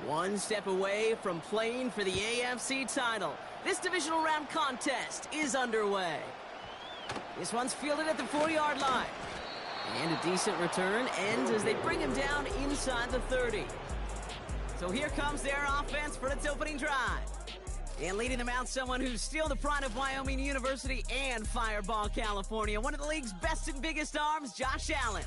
One step away from playing for the AFC title. This divisional round contest is underway. This one's fielded at the 4-yard line. And a decent return ends as they bring him down inside the 30. So here comes their offense for its opening drive. And leading them out, someone who's still the pride of Wyoming University and Fireball, California. One of the league's best and biggest arms, Josh Allen.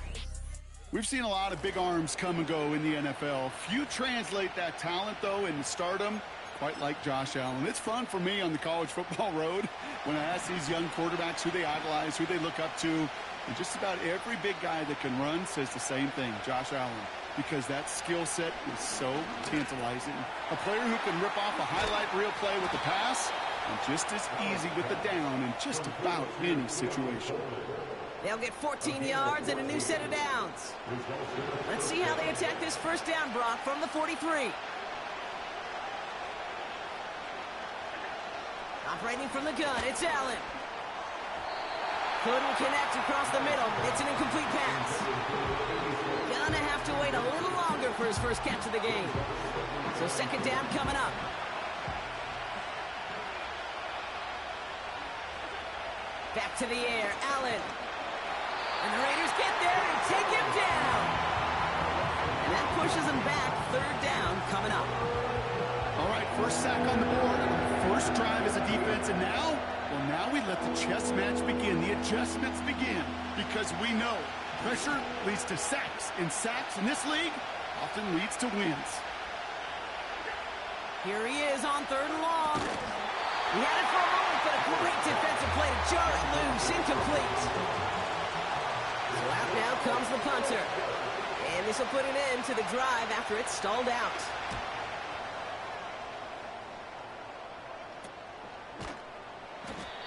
We've seen a lot of big arms come and go in the NFL. Few translate that talent, though, into stardom, quite like Josh Allen. It's fun for me on the college football road when I ask these young quarterbacks who they idolize, who they look up to. And just about every big guy that can run says the same thing, Josh Allen, because that skill set is so tantalizing. A player who can rip off a highlight reel play with the pass and just as easy with the down in just about any situation. They'll get 14 yards and a new set of downs. Let's see how they attack this first down, Brock, from the 43. Operating from the gun, it's Allen. Couldn't connect across the middle. It's an incomplete pass. Gonna have to wait a little longer for his first catch of the game. So second down coming up. Back to the air, Allen. And the Raiders get there and take him down. And that pushes him back. Third down coming up. All right, first sack on the board. First drive as a defense. And now, well, now we let the chess match begin. The adjustments begin. Because we know pressure leads to sacks. And sacks in this league often leads to wins. Here he is on third and long. He had it for a moment, but a great defensive play to jar it loose. Incomplete. So out now comes the punter. And this will put an end to the drive after it's stalled out.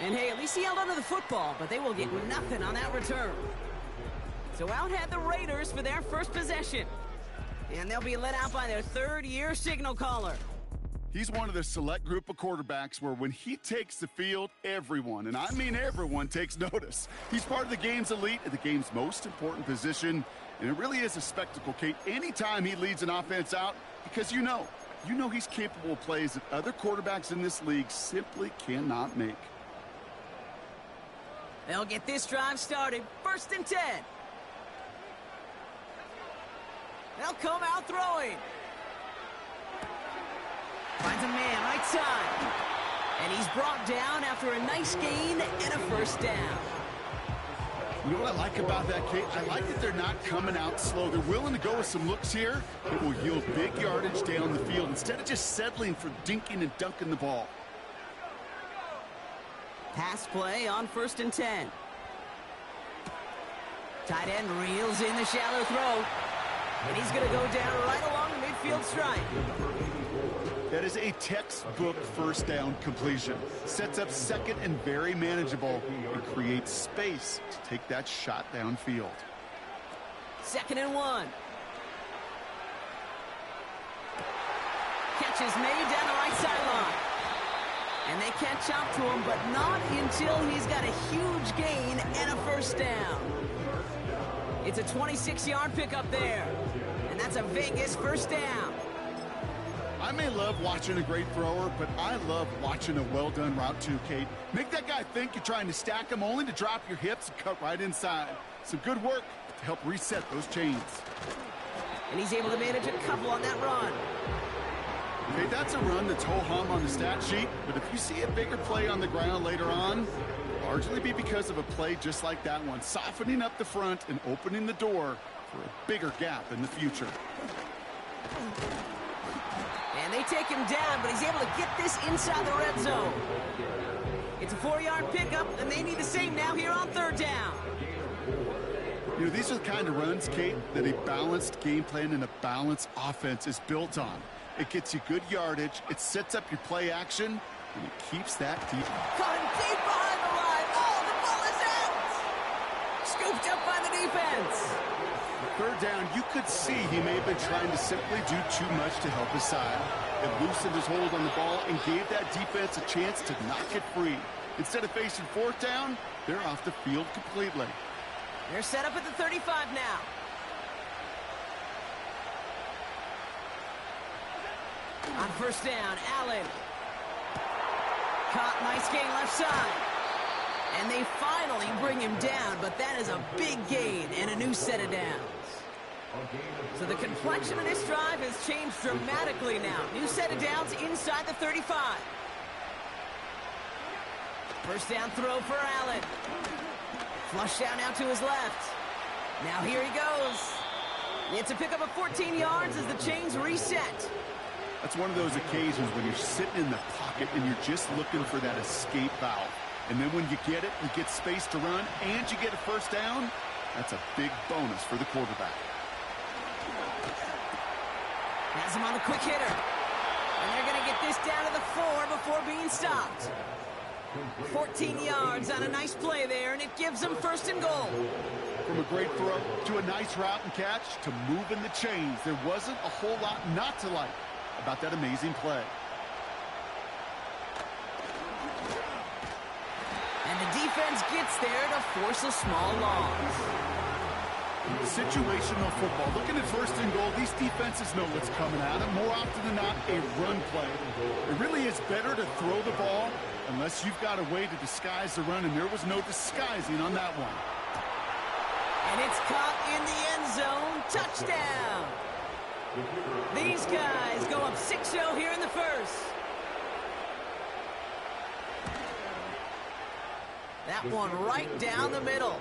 And hey, at least he held onto the football, but they will get nothing on that return. So out head the Raiders for their first possession. And they'll be let out by their third-year signal caller. He's one of the select group of quarterbacks where when he takes the field, everyone, and I mean everyone, takes notice. He's part of the game's elite at the game's most important position, and it really is a spectacle, Kate, anytime he leads an offense out, because you know he's capable of plays that other quarterbacks in this league simply cannot make. They'll get this drive started. First and 10. They'll come out throwing. Finds a man right side. And he's brought down after a nice gain and a first down. You know what I like about that, Kate? I like that they're not coming out slow. They're willing to go with some looks here that will yield big yardage down the field instead of just settling for dinking and dunking the ball. Pass play on first and 10. Tight end reels in the shallow throw. And he's going to go down right along the midfield stripe. That is a textbook first down completion. Sets up second and very manageable and creates space to take that shot downfield. Second and 1. Catch is made down the right sideline. And they catch up to him, but not until he's got a huge gain and a first down. It's a 26-yard pickup there. And that's a Vegas first down. I may love watching a great thrower, but I love watching a well-done route too, Kate. Make that guy think you're trying to stack him only to drop your hips and cut right inside. Some good work to help reset those chains. And he's able to manage a couple on that run. Okay, that's a run that's ho-hum on the stat sheet, but if you see a bigger play on the ground later on, it'll largely be because of a play just like that one, softening up the front and opening the door for a bigger gap in the future. And they take him down, but he's able to get this inside the red zone. It's a 4-yard pickup, and they need the same now here on third down. You know, these are the kind of runs, Kate, that a balanced game plan and a balanced offense is built on. It gets you good yardage, it sets up your play action, and it keeps that deep. Caught him deep behind the line. Oh, the ball is out! Scooped up by the defense. Third down, you could see he may have been trying to simply do too much to help his side. It loosened his hold on the ball and gave that defense a chance to knock it free. Instead of facing fourth down, they're off the field completely. They're set up at the 35 now. On first down, Allen. Caught, nice gain left side. And they finally bring him down, but that is a big gain and a new set of downs. So the complexion of this drive has changed dramatically now. New set of downs inside the 35. First down throw for Allen. Flush down now to his left. Now here he goes. It's a pickup of 14 yards as the chains reset. That's one of those occasions when you're sitting in the pocket and you're just looking for that escape valve. And then when you get it, you get space to run, and you get a first down. That's a big bonus for the quarterback. Has him on the quick hitter. And they're going to get this down to the 4 before being stopped. 14 yards on a nice play there, and it gives them first and goal. From a great throw to a nice route and catch to moving the chains, there wasn't a whole lot not to like about that amazing play. And the defense gets there to force a small loss. Situational football. Looking at first and goal, these defenses know what's coming at them. More often than not, a run play. It really is better to throw the ball unless you've got a way to disguise the run, and there was no disguising on that one. And it's caught in the end zone. Touchdown! These guys go up 6-0 here in the first. That one right down the middle.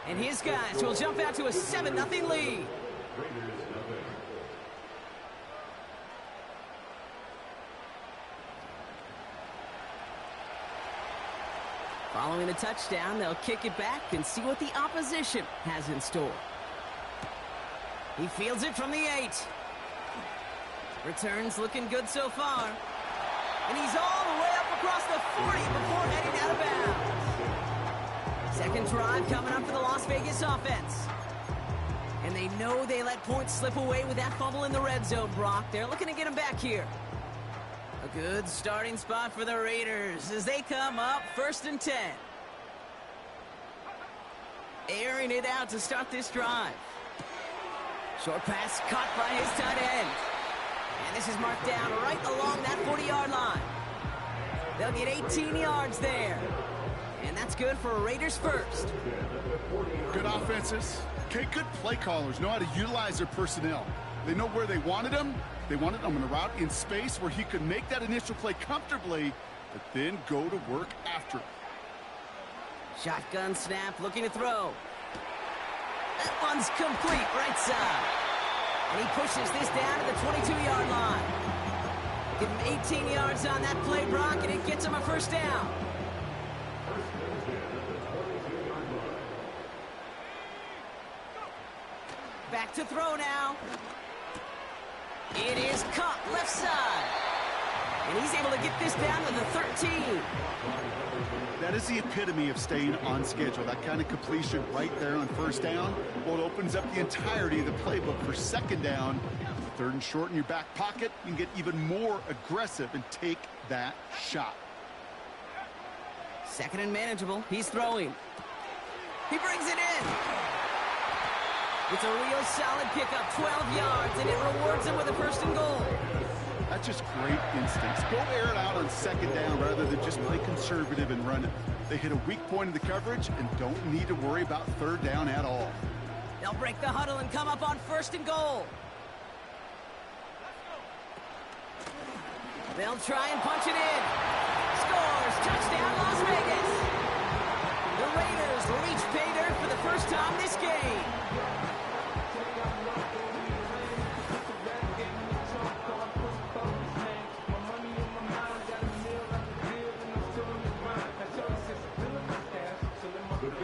And his guys will jump out to a 7-0 lead. Following the touchdown, they'll kick it back and see what the opposition has in store. He fields it from the 8. Returns looking good so far. And he's all the way up across the 40 before heading out of bounds. Second drive coming up for the Las Vegas offense. And they know they let points slip away with that fumble in the red zone, Brock. They're looking to get him back here. A good starting spot for the Raiders as they come up first and 10. Airing it out to start this drive. Short pass caught by his tight end. And this is marked down right along that 40-yard line. They'll get 18 yards there. And that's good for Raiders first. Good offenses. Okay, good play callers know how to utilize their personnel. They know where they wanted them. They wanted them on a route in space where he could make that initial play comfortably, but then go to work after it. Shotgun snap, looking to throw. That one's complete, right side. And he pushes this down to the 22-yard line. Give him 18 yards on that play, Brock, and it gets him a first down. Back to throw now. It is caught left side. And he's able to get this down to the 13. That is the epitome of staying on schedule. That kind of completion right there on first down. Well, it opens up the entirety of the playbook for second down. Third and short in your back pocket. You can get even more aggressive and take that shot. Second and manageable. He's throwing. He brings it in. It's a real solid pickup, 12 yards, and it rewards him with a first and goal. That's just great instincts. Go air it out on second down rather than just play conservative and run it. They hit a weak point in the coverage and don't need to worry about third down at all. They'll break the huddle and come up on first and goal. They'll try and punch it in. Scores, touchdown, Las Vegas. The Raiders reach pay dirt for the first time this game.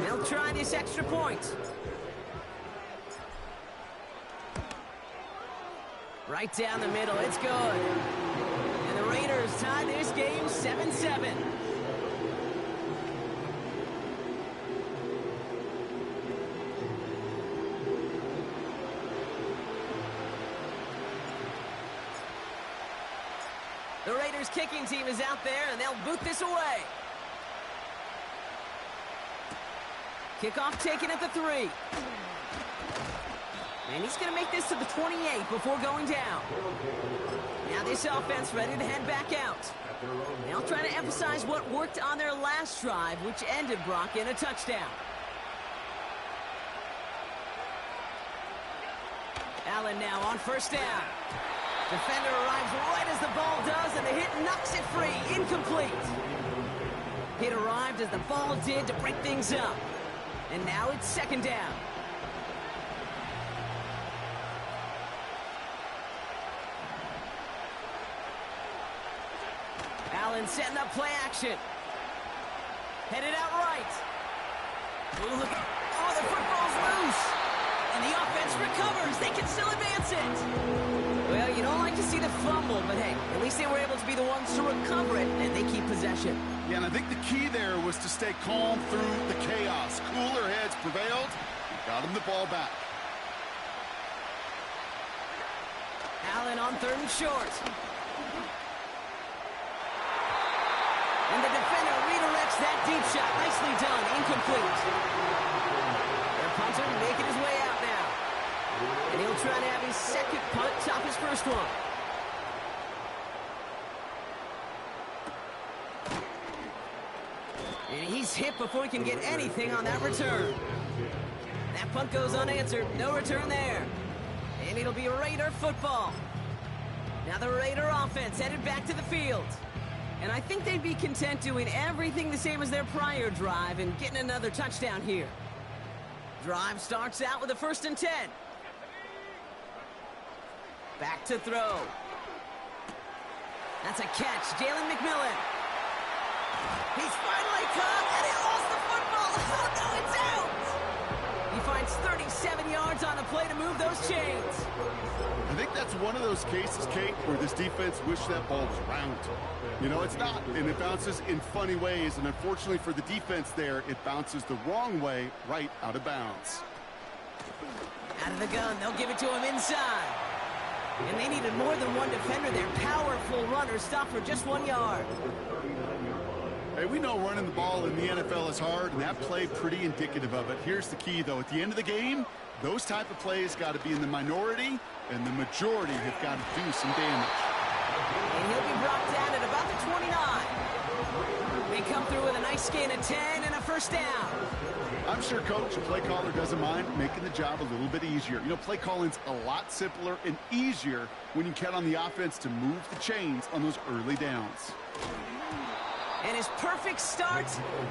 They'll try this extra point. Right down the middle, it's good. And the Raiders tie this game 7-7. The Raiders kicking team is out there, and they'll boot this away. Kickoff taken at the 3. And he's going to make this to the 28 before going down. Now this offense ready to head back out. They'll try to emphasize what worked on their last drive, which ended, Brock, in a touchdown. Allen now on first down. Defender arrives right as the ball does, and the hit knocks it free. Incomplete. Hit arrived as the ball did to break things up. And now it's second down. Allen setting up play action. Headed out right. Ooh, look. Oh, the football's loose. And the offense recovers. They can still advance it. Well, you don't like to see the fumble, but hey, at least they were able to be the ones to recover it, and they keep possession. Yeah, and I think the key there was to stay calm through the chaos. Cooler heads prevailed. Got him the ball back. Allen on third and short. And the defender redirects that deep shot. Nicely done. Incomplete. Their punter making his way out now. And he'll try to have his second punt top his first one. And he's hit before he can get anything on that return. That punt goes unanswered. No return there. And it'll be Raider football. Now the Raider offense headed back to the field. And I think they'd be content doing everything the same as their prior drive and getting another touchdown here. Drive starts out with a 1st and 10. Back to throw. That's a catch. Jalen McMillan. He's finally caught, and he lost the football. Oh, no, it's out. He finds 37 yards on the play to move those chains. I think that's one of those cases, Kate, where this defense wished that ball was round. You know, it's not, and it bounces in funny ways, and unfortunately for the defense there, it bounces the wrong way right out of bounds. Out of the gun, they'll give it to him inside. And they needed more than one defender there. Powerful runner stopped for just 1 yard. Hey, we know running the ball in the NFL is hard, and that play pretty indicative of it. Here's the key, though. At the end of the game, those type of plays got to be in the minority, and the majority have got to do some damage. And he'll be brought down at about the 29. They come through with a nice gain of 10 and a first down. I'm sure Coach, the play caller, doesn't mind making the job a little bit easier. You know, play calling's a lot simpler and easier when you count on the offense to move the chains on those early downs. And his perfect start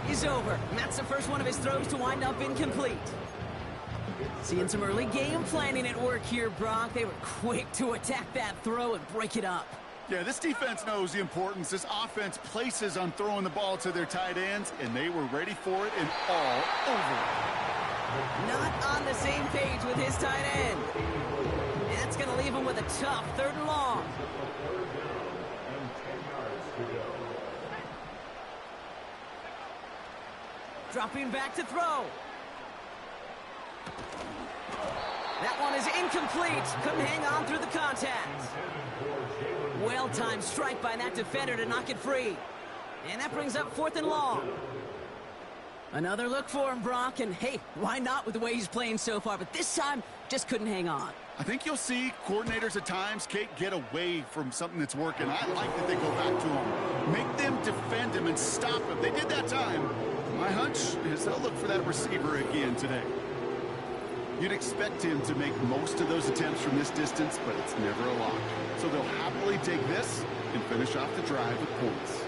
is over. And that's the first one of his throws to wind up incomplete. Seeing some early game planning at work here, Brock. They were quick to attack that throw and break it up. Yeah, this defense knows the importance this offense places on throwing the ball to their tight ends, and they were ready for it and all over it. Not on the same page with his tight end. And that's going to leave him with a tough 3rd and long. Dropping back to throw. That one is incomplete. Couldn't hang on through the contact. Well-timed strike by that defender to knock it free. And that brings up 4th and long. Another look for him, Brock. And hey, why not with the way he's playing so far? But this time, just couldn't hang on. I think you'll see coordinators at times, Kate, get away from something that's working. I like that they go back to him. Make them defend him and stop him. They did that time. My hunch is they'll look for that receiver again today. You'd expect him to make most of those attempts from this distance, but it's never a lot. So they'll happily take this and finish off the drive with points.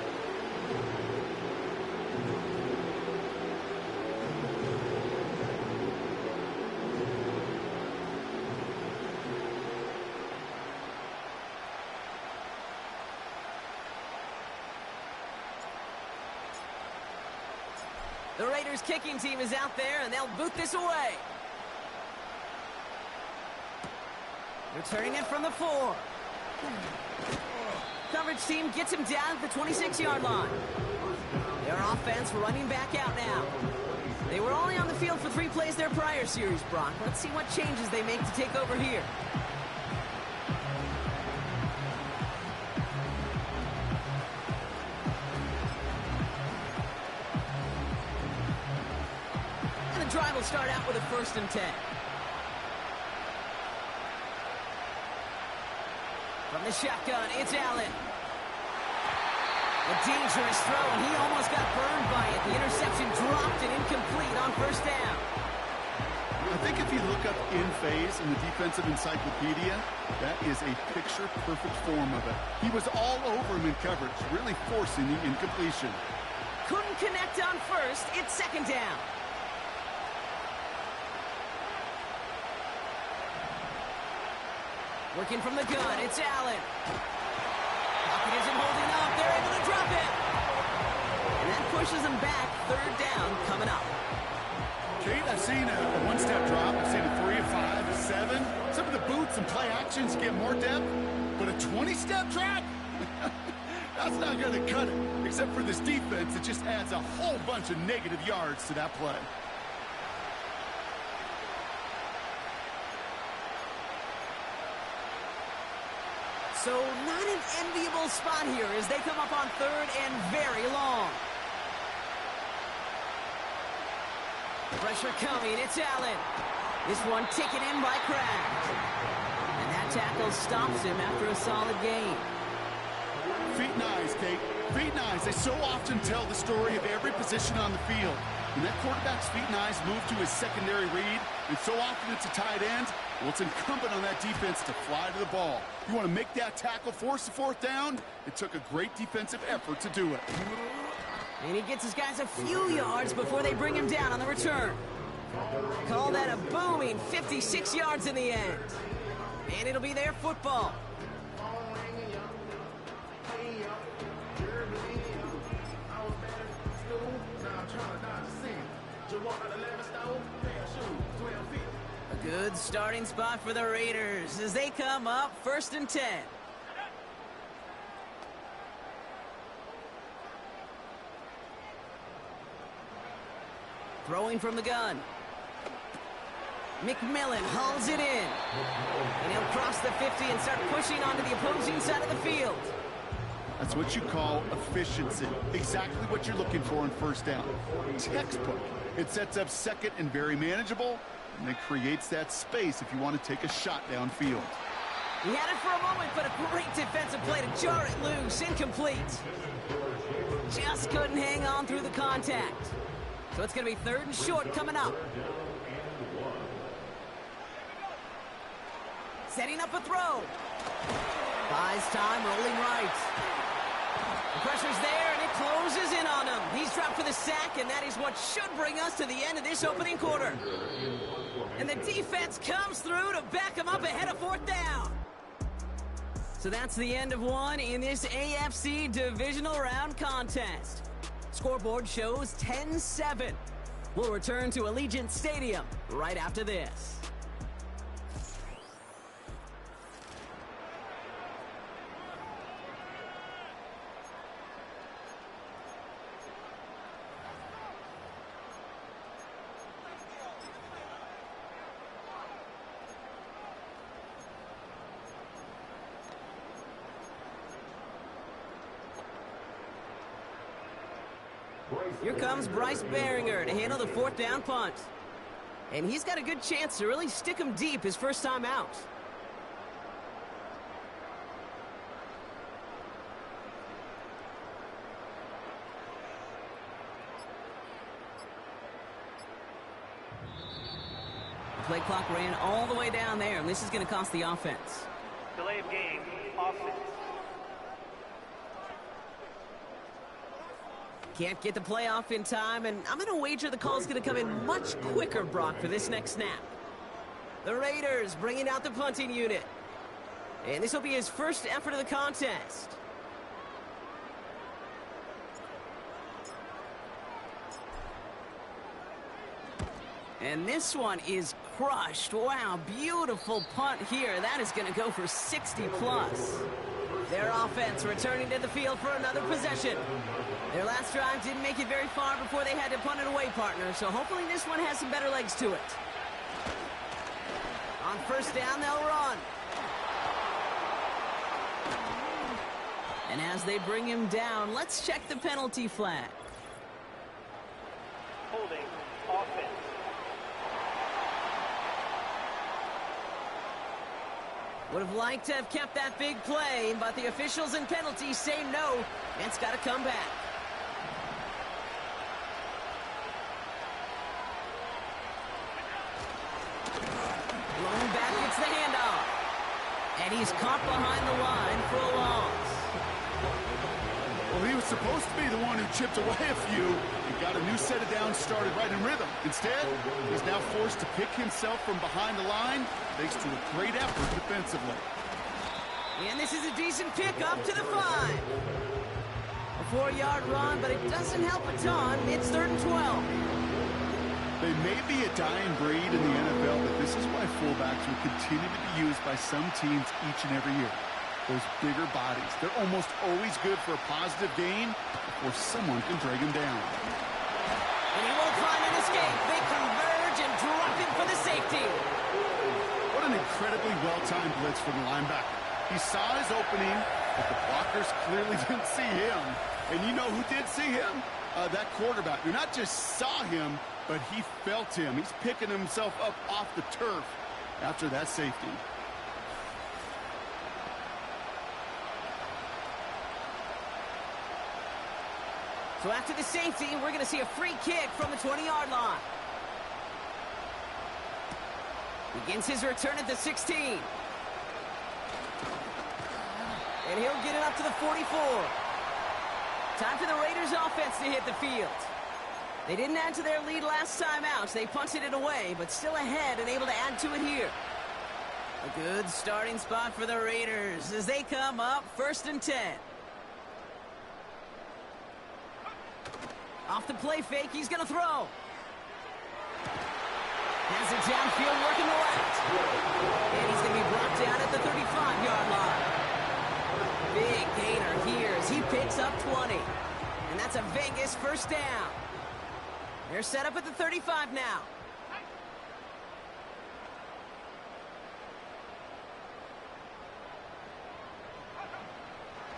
The Raiders' kicking team is out there, and they'll boot this away. Returning it from the 4. Coverage team gets him down at the 26-yard line. Their offense running back out now. They were only on the field for 3 plays their prior series, Brock. Let's see what changes they make to take over here. And the drive will start out with a 1st and 10. From the shotgun, it's Allen. A dangerous throw, and he almost got burned by it. The interception dropped and incomplete on first down. I think if you look up in phase in the defensive encyclopedia, that is a picture-perfect form of it. He was all over him in coverage, really forcing the incompletion. Couldn't connect on first. It's second down. Working from the gun, it's Allen. Pocket isn't holding up. They're able to drop it. And that pushes them back. Third down coming up. Kate, I've seen a one-step drop. I've seen a 3, a 5, a 7. Some of the boots and play actions get more depth, but a 20-step drop? That's not going to cut it. Except for this defense, it just adds a whole bunch of negative yards to that play. So not an enviable spot here as they come up on third and very long. Pressure coming, it's Allen. This one taken in by Kraft. And that tackle stops him after a solid gain. Feet and eyes, Kate. Feet and eyes. They so often tell the story of every position on the field. When that quarterback's feet and eyes move to his secondary read, and so often it's a tight end, well, it's incumbent on that defense to fly to the ball. You want to make that tackle, force the fourth down? It took a great defensive effort to do it. And he gets his guys a few yards before they bring him down on the return. Call that a booming 56 yards in the end. And it'll be their football. A good starting spot for the Raiders as they come up 1st and 10. Throwing from the gun. McMillan hauls it in. And he'll cross the 50 and start pushing onto the opposing side of the field. That's what you call efficiency. Exactly what you're looking for on first down. Textbook. It sets up second and very manageable, and it creates that space if you want to take a shot downfield. He had it for a moment, but a great defensive play to jar it loose. Incomplete. Just couldn't hang on through the contact. So it's going to be 3rd and short coming up. Setting up a throw. Buys time, rolling right. The pressure's there, and it closes in on him. He's dropped for the sack, and that is what should bring us to the end of this opening quarter. And the defense comes through to back him up ahead of 4th down. So that's the end of one in this AFC divisional round contest. Scoreboard shows 10-7. We'll return to Allegiant Stadium right after this. Here comes Bryce Behringer to handle the 4th down punt. And he's got a good chance to really stick him deep his first time out. The play clock ran all the way down there, and this is going to cost the offense. Delay of game, offense. Can't get the play off in time, and I'm going to wager the call is going to come in much quicker, Brock, for this next snap. The Raiders bringing out the punting unit. And this will be his first effort of the contest. And this one is crushed. Wow, beautiful punt here. That is going to go for 60+. Their offense returning to the field for another possession. Their last drive didn't make it very far before they had to punt it away, partner. So hopefully this one has some better legs to it. On first down, they'll run. And as they bring him down, let's check the penalty flag. Holding, offense. Would have liked to have kept that big play, but the officials and penalties say no. It's got to come back. Blown back, gets the handoff. And he's caught behind the line for a loss. Well, he was supposed to be the one who chipped away a few and got a new set of downs started right in rhythm. Instead, he's now forced to pick himself from behind the line thanks to a great effort defensively. And this is a decent pick up to the 5. A 4-yard run, but it doesn't help a ton. It's 3rd and 12. They may be a dying breed in the NFL, but this is why fullbacks will continue to be used by some teams each and every year. Those bigger bodies, they're almost always good for a positive gain before someone can drag him down. And he won't find an escape. They converge and drop him for the safety. What an incredibly well-timed blitz from the linebacker. He saw his opening, but the blockers clearly didn't see him. And you know who did see him? That quarterback, who not just saw him, but he felt him. He's picking himself up off the turf after that safety. So after the safety, we're going to see a free kick from the 20-yard line. Begins his return at the 16. And he'll get it up to the 44. Time for the Raiders offense to hit the field. They didn't add to their lead last time out, so they punted it away, but still ahead and able to add to it here. A good starting spot for the Raiders as they come up 1st and 10. Off the play fake, he's going to throw. Has it downfield, working the left. And he's going to be brought down at the 35-yard line. Big gainer here as he picks up 20. And that's a Vegas 1st down. They're set up at the 35 now.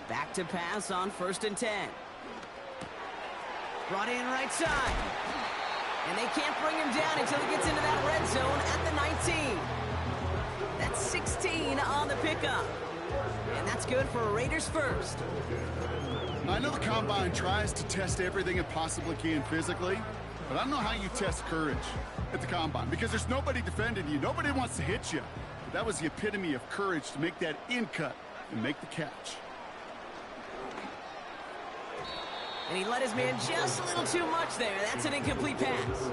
Back to pass on 1st and 10. Brought in right side. And they can't bring him down until he gets into that red zone at the 19. That's 16 on the pickup. And that's good for Raiders 1st. I know the Combine tries to test everything it possibly can physically, but I don't know how you test courage at the Combine because there's nobody defending you. Nobody wants to hit you. But that was the epitome of courage to make that in cut and make the catch. And he let his man just a little too much there. That's an incomplete pass.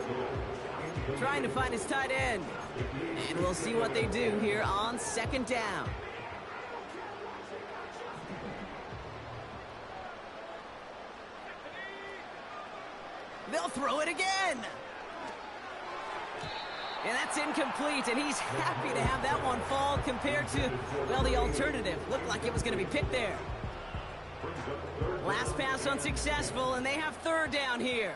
Trying to find his tight end. And we'll see what they do here on 2nd down. They'll throw it again. And that's incomplete, and he's happy to have that one fall compared to, well, the alternative. Looked like it was going to be picked there. Last pass unsuccessful, and they have 3rd down here.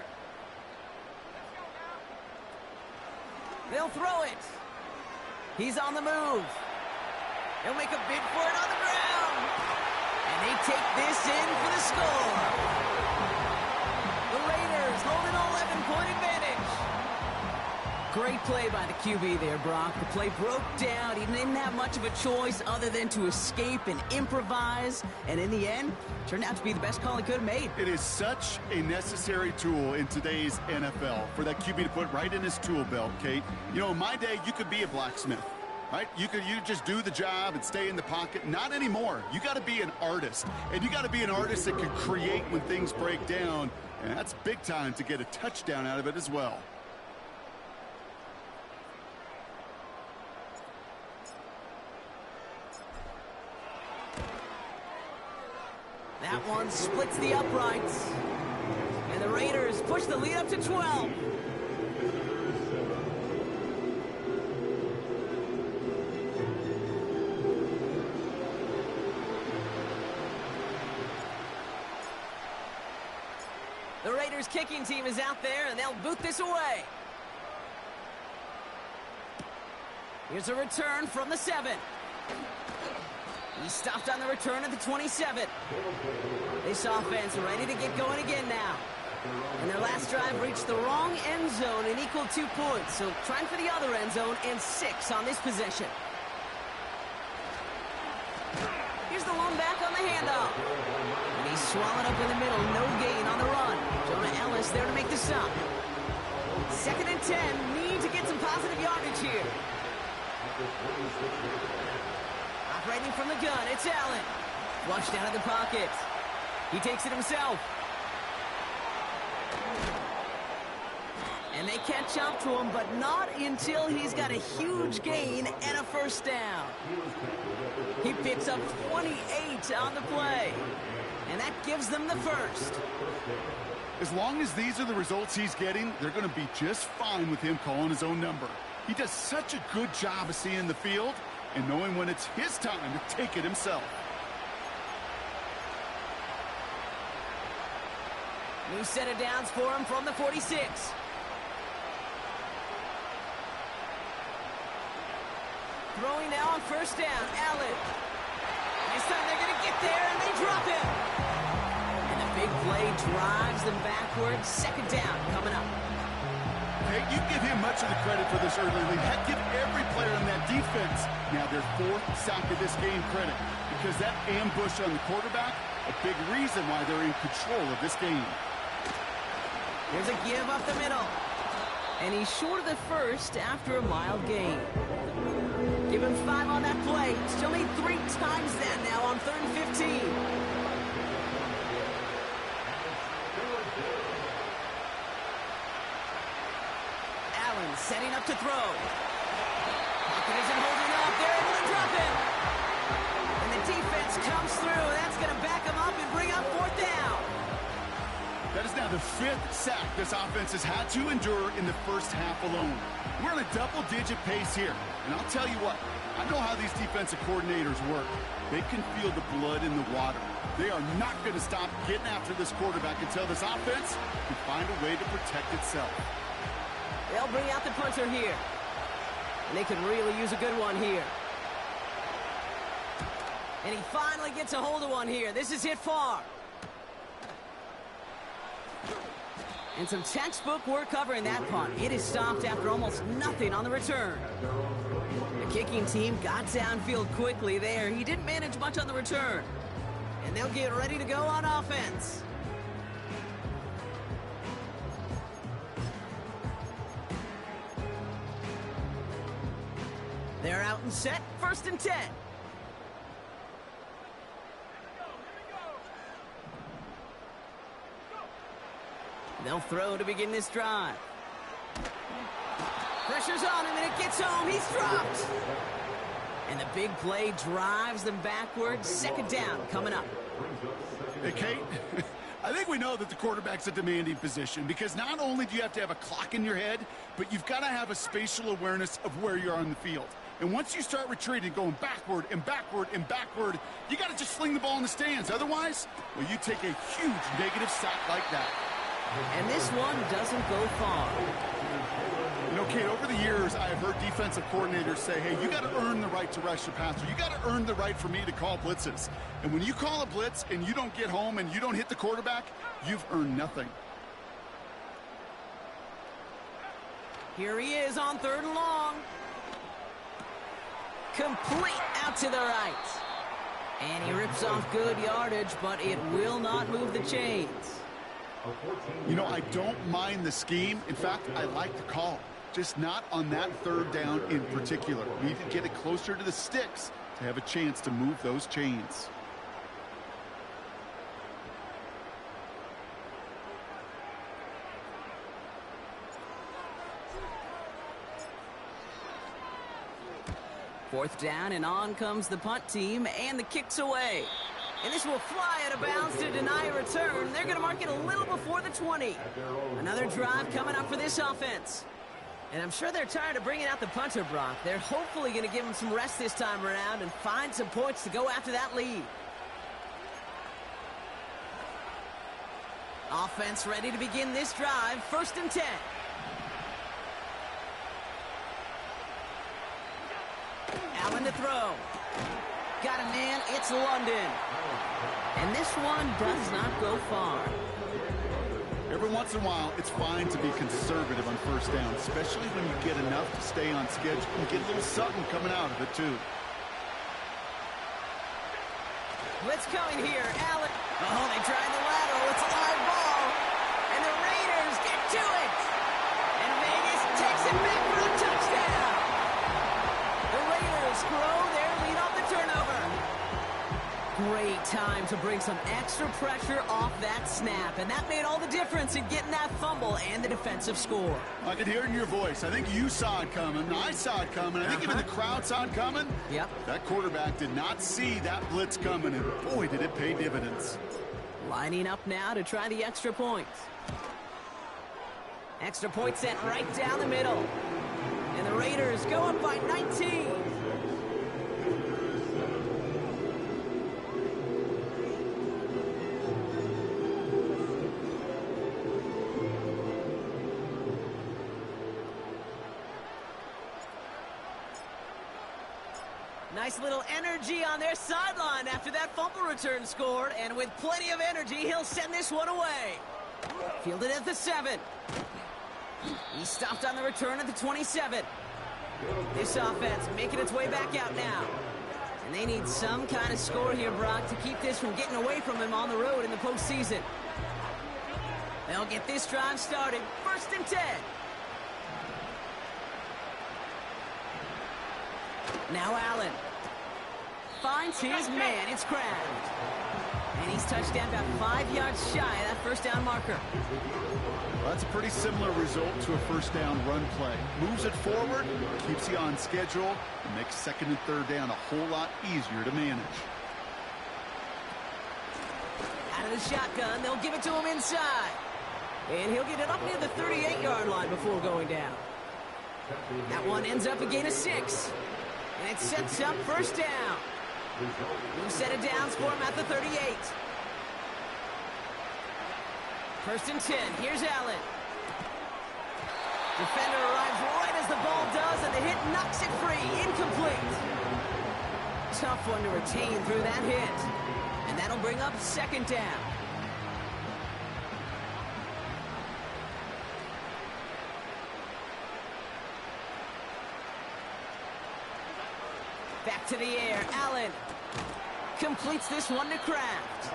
They'll throw it. He's on the move. He'll make a bid for it on the ground. And they take this in for the score. The Raiders hold an 11-point advantage. Great play by the QB there, Brock. The play broke down. He didn't have much of a choice other than to escape and improvise. And in the end, turned out to be the best call he could have made. It is such a necessary tool in today's NFL for that QB to put right in his tool belt, Kate. You know, in my day, you could be a blacksmith, right? You just do the job and stay in the pocket. Not anymore. You got to be an artist. And you got to be an artist that can create when things break down. And that's big time to get a touchdown out of it as well. That one splits the uprights. And the Raiders push the lead up to 12. The Raiders kicking team is out there, and they'll boot this away. Here's a return from the 7. He stopped on the return at the 27. This offense ready to get going again now. And their last drive reached the wrong end zone and equaled 2 points. So trying for the other end zone and 6 on this possession. one back on the handoff. And he's swallowed up in the middle. No gain on the run. Jonah Ellis there to make the stop. 2nd and 10. Need to get some positive yardage here. Operating from the gun, it's Allen. Flushed out of the pocket. He takes it himself. And they catch up to him, but not until he's got a huge gain and a first down. He picks up 28 on the play. And that gives them the first. As long as these are the results he's getting, they're going to be just fine with him calling his own number. He does such a good job of seeing the field and knowing when it's his time to take it himself. New set of downs for him from the 46. Throwing now on first down, Allen. This time they're going to get there, and they drop him. And the big play drives them backwards. 2nd down coming up. Hey, you give him much of the credit for this early lead. Heck, give every player on that defense now their 4th sack of this game credit, because that ambush on the quarterback, a big reason why they're in control of this game. Here's a give up the middle. And he's short of the first after a mild gain. Give him 5 on that play. Still need 3 times that now on 3rd and 15. Allen setting up to throw. Pocket isn't holding up. They're able to drop him. And the defense comes through. That's going to back him up and bring up 4th down. That is now the 5th sack this offense has had to endure in the first half alone. We're on a double-digit pace here. And I'll tell you what, I know how these defensive coordinators work. They can feel the blood in the water. They are not going to stop getting after this quarterback until this offense can find a way to protect itself. They'll bring out the punter here. And they could really use a good one here. And he finally gets a hold of one here. This is hit far. And some textbook work covering that punt. It is stopped after almost nothing on the return. The kicking team got downfield quickly there. He didn't manage much on the return. And they'll get ready to go on offense. They're out and set. 1st and 10. They'll throw to begin this drive. Pressure's on him, and it gets home. He's dropped. And the big play drives them backwards. 2nd down coming up. Hey, Kate, I think we know that the quarterback's a demanding position, because not only do you have to have a clock in your head, but you've got to have a spatial awareness of where you are on the field. And once you start retreating, going backward and backward and backward, you got to just fling the ball in the stands. Otherwise, well, you take a huge negative sack like that. And this one doesn't go far. You know, Kate, over the years, I have heard defensive coordinators say, hey, you got to earn the right to rush the passer. You got to earn the right for me to call blitzes. And when you call a blitz and you don't get home and you don't hit the quarterback, you've earned nothing. Here he is on 3rd and long. Complete out to the right. And he rips off good yardage, but it will not move the chains. You know, I don't mind the scheme. In fact, I like the call. Just not on that 3rd down in particular. We need to get it closer to the sticks to have a chance to move those chains. Fourth down, and on comes the punt team, and the kick's away. And this will fly out of bounds to deny a return. They're going to mark it a little before the 20. Another drive coming up for this offense. And I'm sure they're tired of bringing out the punter, Brock. They're hopefully going to give him some rest this time around and find some points to go after that lead. Offense ready to begin this drive. 1st and 10. Allen to throw. Got a man, it's London. And this one does not go far. Every once in a while, it's fine to be conservative on 1st down, especially when you get enough to stay on schedule and get a little something coming out of it, too. Blitz coming here. Allen. Oh, they tried the lateral. It's a live ball. And the Raiders get to it. And Vegas takes it back for a touchdown. The Raiders grow their lead off the turnover. Great time to bring some extra pressure off that snap. And that made all the difference in getting that fumble and the defensive score. I could hear it in your voice. I think you saw it coming. I saw it coming. I think even the crowd saw it coming. Yep. That quarterback did not see that blitz coming, and boy, did it pay dividends. Lining up now to try the extra point. Extra point sent right down the middle. And the Raiders go up by 19. Nice little energy on their sideline after that fumble return scored. And with plenty of energy, he'll send this one away. Fielded at the 7. He stopped on the return at the 27. This offense making its way back out now. And they need some kind of score here, Brock, to keep this from getting away from him on the road in the postseason. They'll get this drive started. 1st and 10. Now Allen finds his man. It's Kraft. And he's touched down about 5 yards shy of that first down marker. Well, that's a pretty similar result to a first down run play. Moves it forward, keeps you on schedule, and makes 2nd and 3rd down a whole lot easier to manage. Out of the shotgun, they'll give it to him inside. And he'll get it up near the 38-yard line before going down. That one ends up a gain of 6. And it sets up 1st down. New set of downs for him at the 38. 1st and 10. Here's Allen. Defender arrives right as the ball does, and the hit knocks it free. Incomplete. Tough one to retain through that hit. And that'll bring up 2nd down. Back to the air. Allen completes this one to Kraft.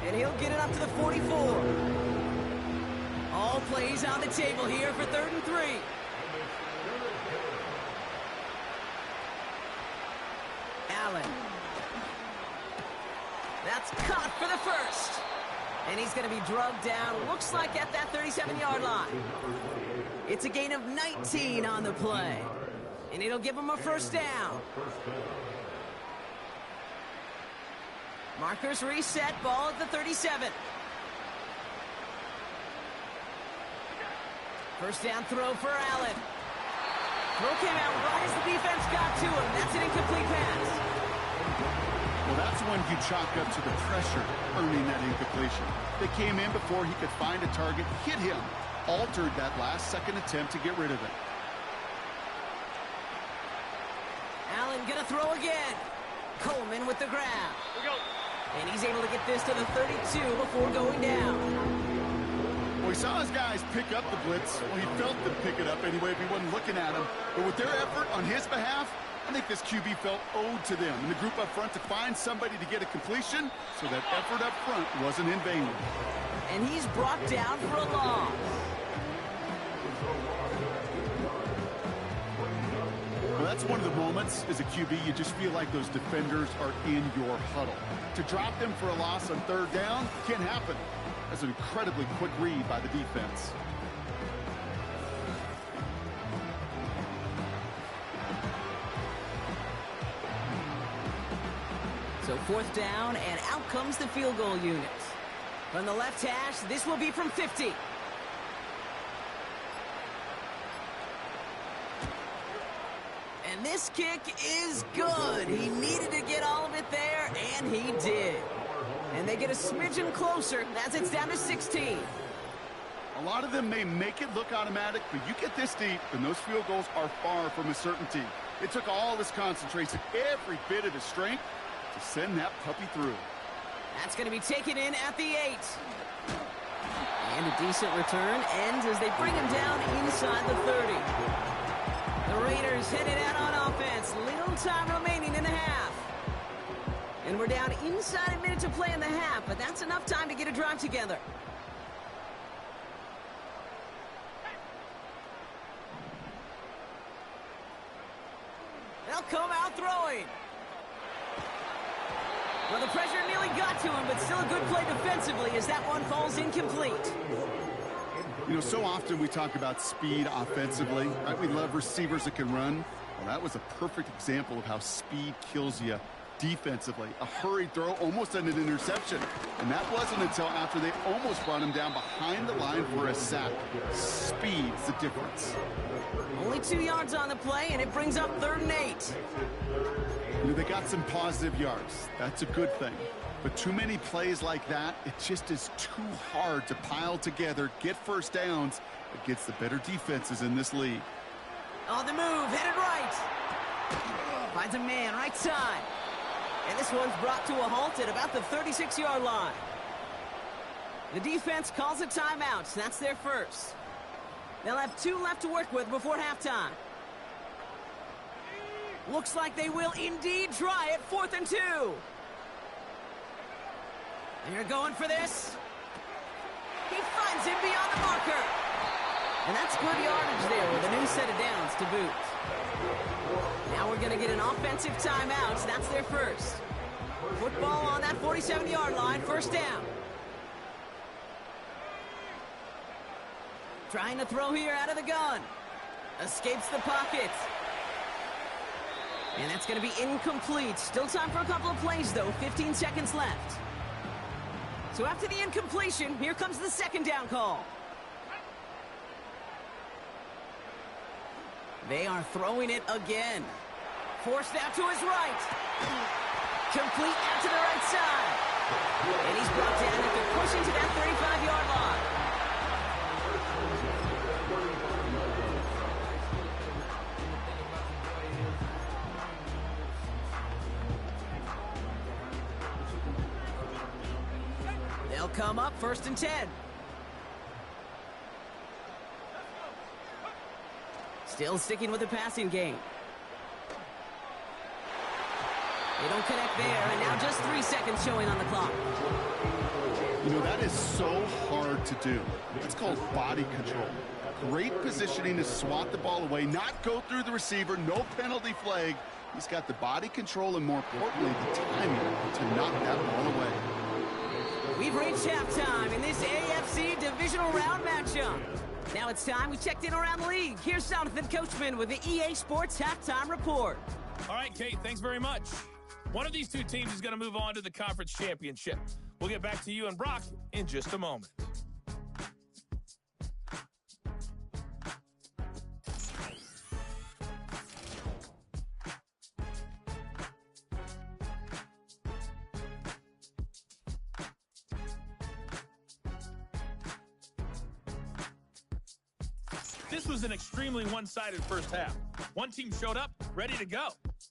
And he'll get it up to the 44. All plays on the table here for 3rd and 3. Allen. That's caught for the 1st. And he's going to be drugged down, looks like at that 37-yard line. It's a gain of 19 on the play. And it'll give him a 1st down. Markers reset, ball at the 37. 1st down throw for Allen. Throw came out right as the defense got to him. That's an incomplete pass. Well, that's when you chalk up to the pressure earning that incompletion. They came in before he could find a target, hit him, altered that last 2nd attempt to get rid of it. Allen gonna throw again. Coleman with the grab. We go. And he's able to get this to the 32 before going down. Well, he saw his guys pick up the blitz. Well, he felt them pick it up anyway if he wasn't looking at him. But with their effort on his behalf, I think this QB felt owed to them and the group up front to find somebody to get a completion, so that effort up front wasn't in vain. And he's brought down for a loss. Well, that's one of the moments as a QB you just feel like those defenders are in your huddle. To drop them for a loss on 3rd down can't happen. That's an incredibly quick read by the defense. So 4th down, and out comes the field goal unit. From the left hash, this will be from 50. And this kick is good. He needed to get all of it there, and he did. And they get a smidgen closer as it's down to 16. A lot of them may make it look automatic, but you get this deep, and those field goals are far from a certainty. It took all his concentration, every bit of his strength, to send that puppy through. That's going to be taken in at the 8. And a decent return ends as they bring him down inside the 30. The Raiders headed out on offense. Little time remaining in the half. And we're down inside a minute to play in the half, but that's enough time to get a drive together. They'll come out throwing. Well, the pressure nearly got to him, but still a good play defensively as that one falls incomplete. You know, so often we talk about speed offensively, right? We love receivers that can run. Well, that was a perfect example of how speed kills you defensively. A hurried throw, almost an interception. And that wasn't until after they almost brought him down behind the line for a sack. Speed's the difference. Only 2 yards on the play, and it brings up 3rd and 8. You know, they got some positive yards. That's a good thing. But too many plays like that, it just is too hard to pile together, get first downs against the better defenses in this league. On the move, headed right. Finds a man, right side. And this one's brought to a halt at about the 36-yard line. The defense calls a timeout. That's their first. They'll have 2 left to work with before halftime. Looks like they will indeed try it. 4th and 2. They're going for this. He finds him beyond the marker. And that's good yardage there with a new set of downs to boot. Now we're going to get an offensive timeout. That's their first. Football on that 47-yard line. 1st down. Trying to throw here out of the gun. Escapes the pocket. And that's going to be incomplete. Still time for a couple of plays, though. 15 seconds left. So after the incompletion, here comes the 2nd down call. They are throwing it again. Forced out to his right. Complete out to the right side. And he's brought down after pushing to that 35-yard line. They'll come up 1st and 10. Still sticking with the passing game. They don't connect there, and now just 3 seconds showing on the clock. You know, that is so hard to do. It's called body control. Great positioning to swat the ball away, not go through the receiver, no penalty flag. He's got the body control and, more importantly, the timing to knock that ball away. We've reached halftime in this AFC divisional round matchup. Now it's time we checked in around the league. Here's Jonathan Coachman with the EA Sports Halftime Report. All right, Kate, thanks very much. One of these 2 teams is going to move on to the conference championship. We'll get back to you and Brock in just a moment. This was an extremely one-sided first half. One team showed up, ready to go.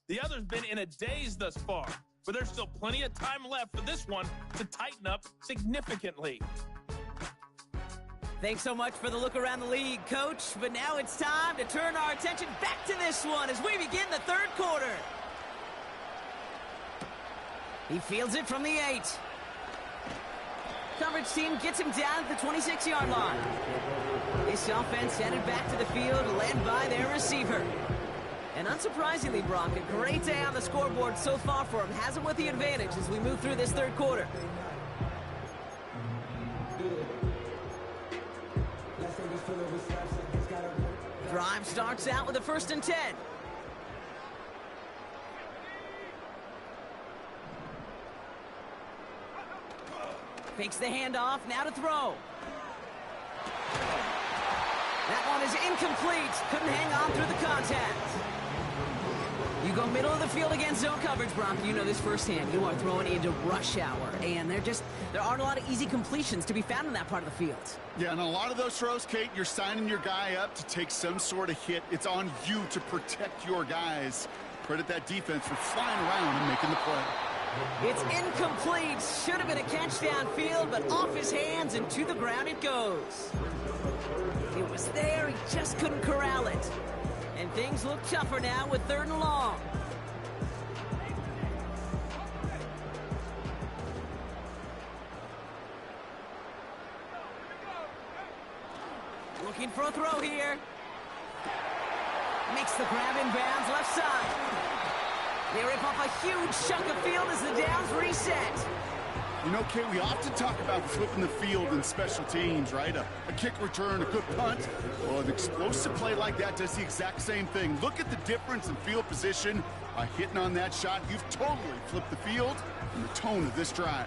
The other's been in a daze thus far, but there's still plenty of time left for this one to tighten up significantly. Thanks so much for the look around the league, Coach. But now it's time to turn our attention back to this one as we begin the 3rd quarter. He fields it from the 8. Coverage team gets him down at the 26-yard line. This offense headed back to the field, led by their receiver. And unsurprisingly, Brock, a great day on the scoreboard so far for him. Has him with the advantage as we move through this 3rd quarter. Drive starts out with a 1st and 10. Fakes the handoff, now to throw. That one is incomplete. Couldn't hang on through the contact. You go middle of the field against zone coverage, Brock. You know this firsthand. You are throwing into rush hour, and there aren't a lot of easy completions to be found in that part of the field. Yeah, and a lot of those throws, Kate, you're signing your guy up to take some sort of hit. It's on you to protect your guys. Credit that defense for flying around and making the play. It's incomplete. Should have been a catch downfield, but off his hands and to the ground it goes. It was there. He just couldn't corral it. And things look tougher now with 3rd and long. Looking for a throw here. Makes the grab in bounds left side. They rip off a huge chunk of field as the downs reset. You know, Kate, we often talk about flipping the field in special teams, right? A kick return, a good punt. Well, an explosive play like that does the exact same thing. Look at the difference in field position. By hitting on that shot, you've totally flipped the field and the tone of this drive.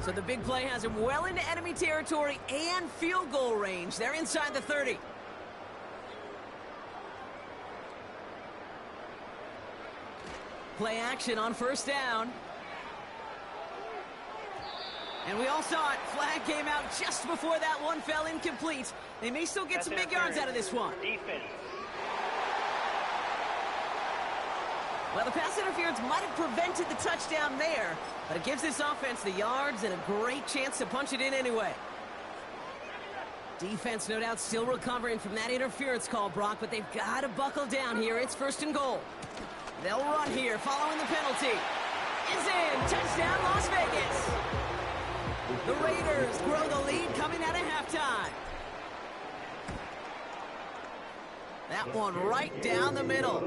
So the big play has him well into enemy territory and field goal range. They're inside the 30. Play action on first down. And we all saw it. Flag came out just before that one fell incomplete. They may still get some big yards out of this one. Defense. Well, the pass interference might have prevented the touchdown there, but it gives this offense the yards and a great chance to punch it in anyway. Defense, no doubt, still recovering from that interference call, Brock, but they've got to buckle down here. It's first and goal. They'll run here following the penalty. Is in. Touchdown, Las Vegas. The Raiders grow the lead coming out of halftime. That one right down the middle.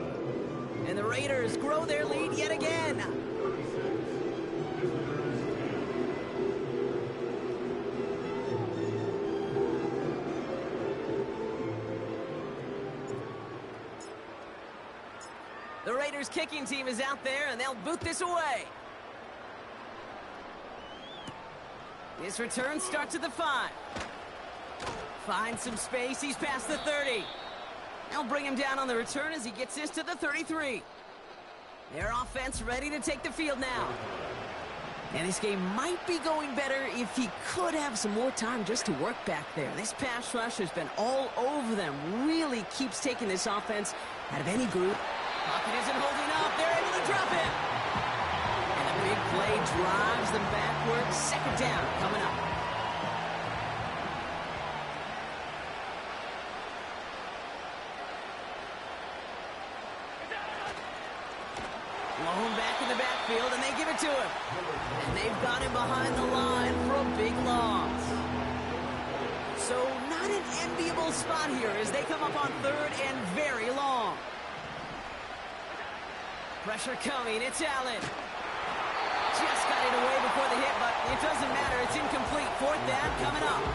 And the Raiders grow their lead yet again. The Raiders kicking team is out there, and they'll boot this away. His return starts at the 5. Finds some space. He's past the 30. They'll bring him down on the return as he gets this to the 33. Their offense ready to take the field now. And this game might be going better if he could have some more time just to work back there. This pass rush has been all over them. Really keeps taking this offense out of any group. Pocket isn't holding up. They're able to drop him. And the big play drives them backwards. Second down coming up. Blown back in the backfield, and they give it to him. And they've got him behind the line for a big loss. So not an enviable spot here as they come up on third and very long. Pressure coming. It's Allen. Just got it away before the hit, but it doesn't matter. It's incomplete. Fourth down coming up.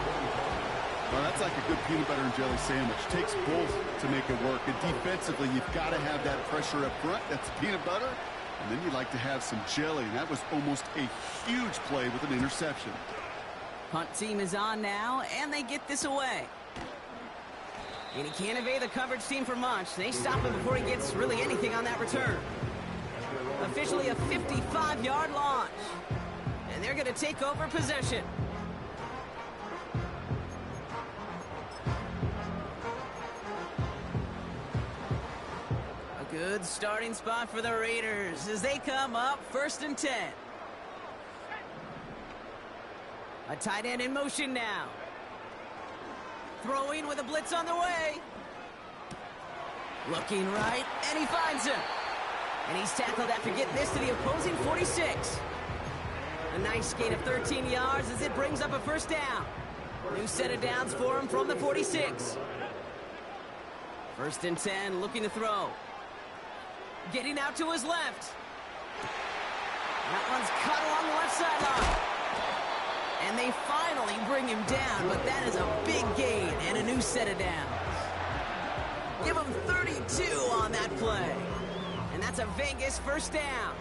Well, that's like a good peanut butter and jelly sandwich. Takes both to make it work. And defensively, you've got to have that pressure up front. That's peanut butter. And then you'd like to have some jelly. And that was almost a huge play with an interception. Punt team is on now, and they get this away. And he can't evade the coverage team for much. They stop him before he gets really anything on that return. Officially a 55-yard launch. And they're going to take over possession. A good starting spot for the Raiders as they come up first and 10. A tight end in motion now. Throwing with a blitz on the way. Looking right, and he finds him. And he's tackled after getting this to the opposing 46. A nice gain of 13 yards as it brings up a first down. New set of downs for him from the 46. First and 10, looking to throw. Getting out to his left. That one's cut along the left sideline. And they finally bring him down, but that is a big gain and a new set of downs. Give him 32 on that play. And that's a Vegas first down.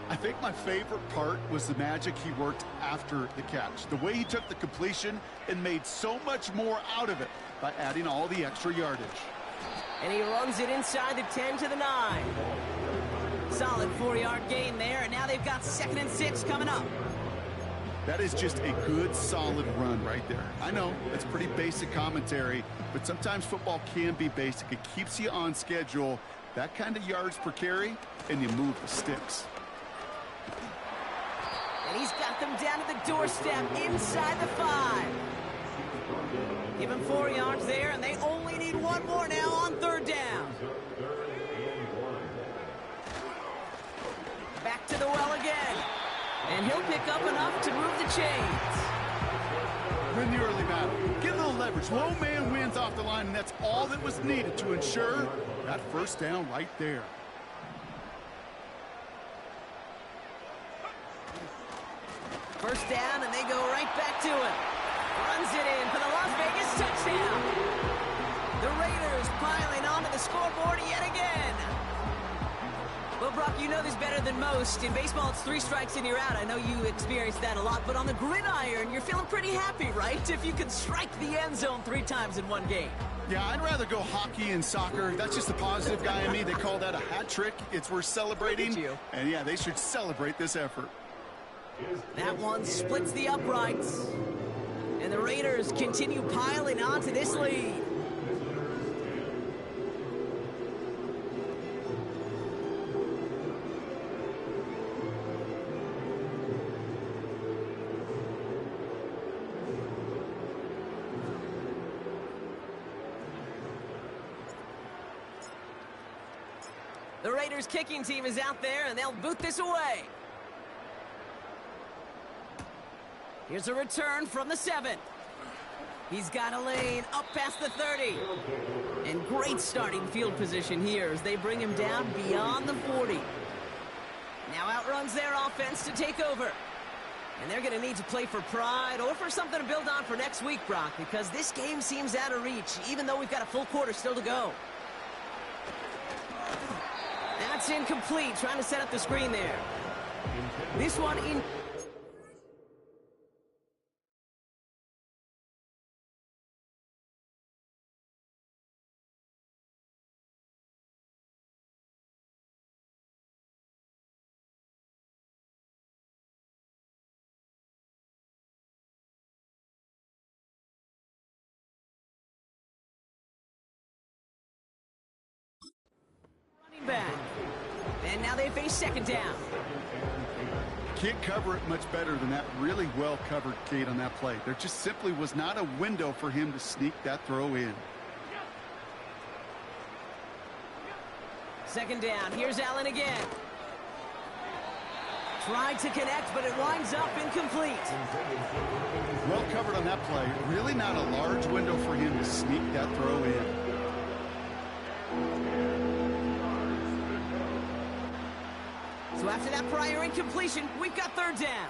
I think my favorite part was the magic he worked after the catch. The way he took the completion and made so much more out of it by adding all the extra yardage. And he runs it inside the 10 to the 9. Solid 4-yard gain there, and now they've got second and 6 coming up. That is just a good, solid run right there. I know, it's pretty basic commentary, but sometimes football can be basic. It keeps you on schedule. That kind of yards per carry, and you move the sticks. And he's got them down to the doorstep inside the 5. Give him 4 yards there, and they only need one more now on third down. Back to the well again. And he'll pick up enough to move the chains. Win the early battle. Get a little leverage. Low man wins off the line, and that's all that was needed to ensure that first down right there. First down, and they go right back to it. Runs it in for the Las Vegas touchdown. The Raiders piling onto the scoreboard yet again. Well, Brock, you know this better than most. In baseball, it's 3 strikes and you're out. I know you experienced that a lot, but on the gridiron, you're feeling pretty happy, right? If you can strike the end zone 3 times in one game. Yeah, I'd rather go hockey and soccer. That's just the positive guy in me. They call that a hat trick. It's worth celebrating. And yeah, they should celebrate this effort. That one splits the uprights. And the Raiders continue piling onto this lead. The Raiders kicking team is out there, and they'll boot this away. Here's a return from the 7. He's got a lane up past the 30. And great starting field position here as they bring him down beyond the 40. Now outruns their offense to take over. And they're going to need to play for pride or for something to build on for next week, Brock, because this game seems out of reach, even though we've got a full quarter still to go. That's incomplete, trying to set up the screen there. This one in... running back. And now they face second down. Can't cover it much better than that really well-covered gate on that play. There just simply was not a window for him to sneak that throw in. Second down. Here's Allen again. Tried to connect, but it winds up incomplete. Well covered on that play. Really not a large window for him to sneak that throw in. So after that prior incompletion, we've got third down.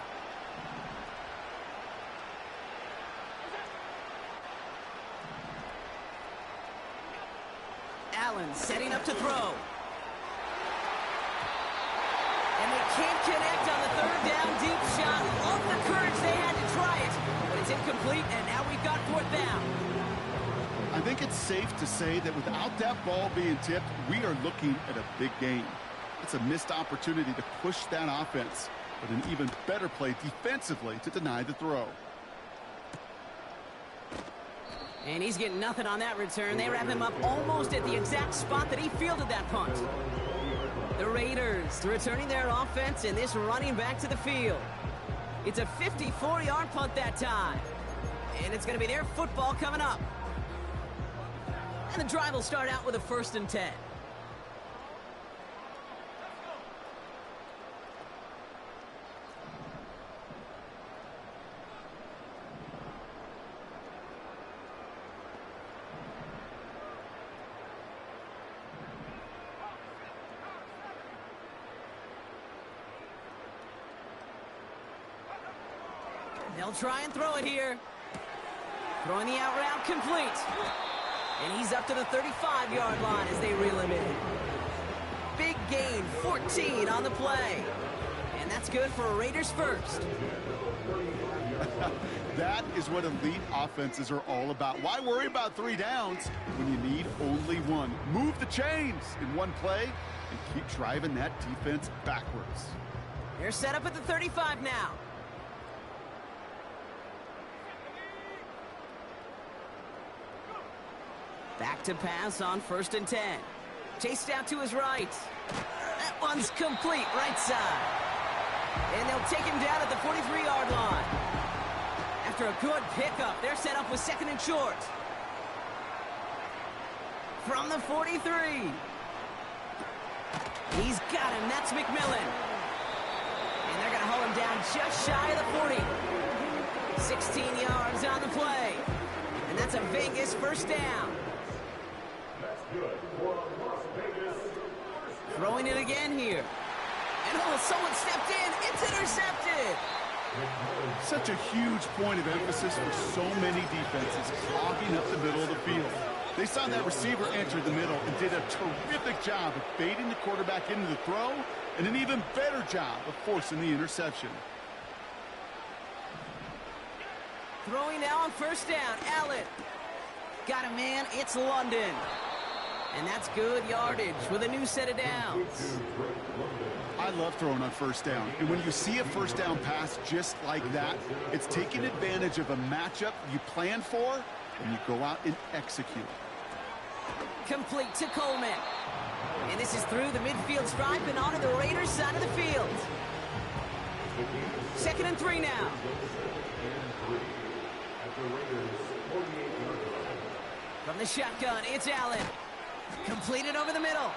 Allen setting up to throw. And they can't connect on the third down deep shot. Love the courage they had to try it. But it's incomplete, and now we've got fourth down. I think it's safe to say that without that ball being tipped, we are looking at a big game. It's a missed opportunity to push that offense, but an even better play defensively to deny the throw. And he's getting nothing on that return. They wrap him up almost at the exact spot that he fielded that punt. The Raiders returning their offense and this running back to the field. It's a 54-yard punt that time. And it's going to be their football coming up. And the drive will start out with a 1st and 10. They'll try and throw it here. Throwing the out route complete. And he's up to the 35-yard line as they reel him in. Big gain, 14 on the play. And that's good for a Raiders first. That is what elite offenses are all about. Why worry about 3 downs when you need only 1? Move the chains in one play and keep driving that defense backwards. They're set up at the 35 now. Back to pass on 1st and 10. Chased out to his right. That one's complete, right side. And they'll take him down at the 43-yard line. After a good pickup, they're set up with 2nd and short. From the 43. He's got him. That's McMillan. And they're going to haul him him down just shy of the 40. 16 yards on the play. And that's a Vegas first down. Throwing it again here. And someone stepped in. It's intercepted. Such a huge point of emphasis for so many defenses clogging up the middle of the field. They saw that receiver enter the middle and did a terrific job of baiting the quarterback into the throw, and an even better job of forcing the interception. Throwing now on first down. Allen. Got a man. It's London. And that's good yardage with a new set of downs. I love throwing on first down. And when you see a first down pass just like that, it's taking advantage of a matchup you plan for, and you go out and execute. Complete to Coleman. And this is through the midfield stripe and onto the Raiders' side of the field. 2nd and 3 now. From the shotgun, it's Allen. Completed over the middle.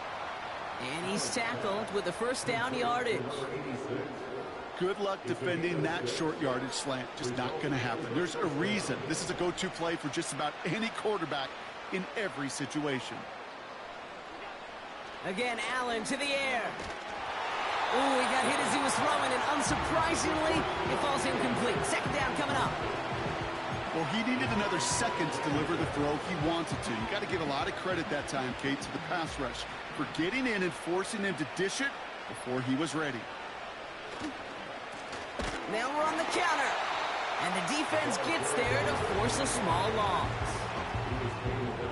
And he's tackled with the first down yardage. Good luck defending that short yardage slant. Just not going to happen. There's a reason. This is a go-to play for just about any quarterback in every situation. Again, Allen to the air. Ooh, he got hit as he was throwing, and unsurprisingly, it falls incomplete. 2nd down coming up. Well, he needed another second to deliver the throw he wanted to. You got to give a lot of credit that time, Kate, to the pass rush for getting in and forcing him to dish it before he was ready. Now we're on the counter. And the defense gets there to force a small loss.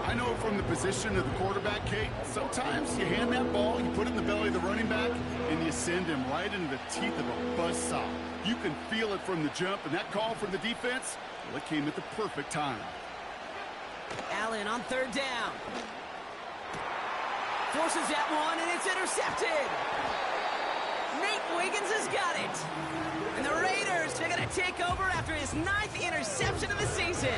I know from the position of the quarterback, Kate, sometimes you hand that ball, you put it in the belly of the running back, and you send him right into the teeth of a buzzsaw. You can feel it from the jump, and that call from the defense, well, it came at the perfect time. Allen on 3rd down. Forces that one, and it's intercepted. Nate Wiggins has got it. And the Raiders are going to take over after his 9th interception of the season.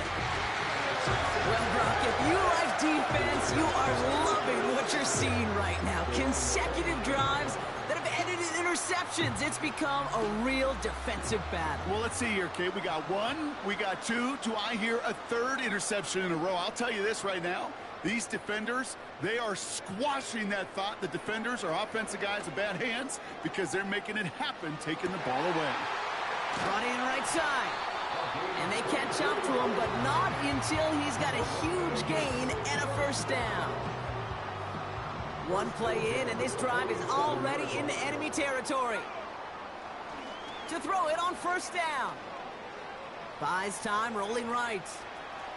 Well, Brock, if you like defense, you are loving what you're seeing right now. Consecutive drives that have ended in interceptions. It's become a real defensive battle. Well, let's see here, Kate. We got 1, we got 2. Do I hear a 3rd interception in a row? I'll tell you this right now. These defenders, they are squashing that thought. The defenders are offensive guys with bad hands because they're making it happen, taking the ball away. Brought in right side. And they catch up to him, but not until he's got a huge gain and a first down. One play in, and this drive is already into enemy territory. To throw it on first down. Buys time, rolling right.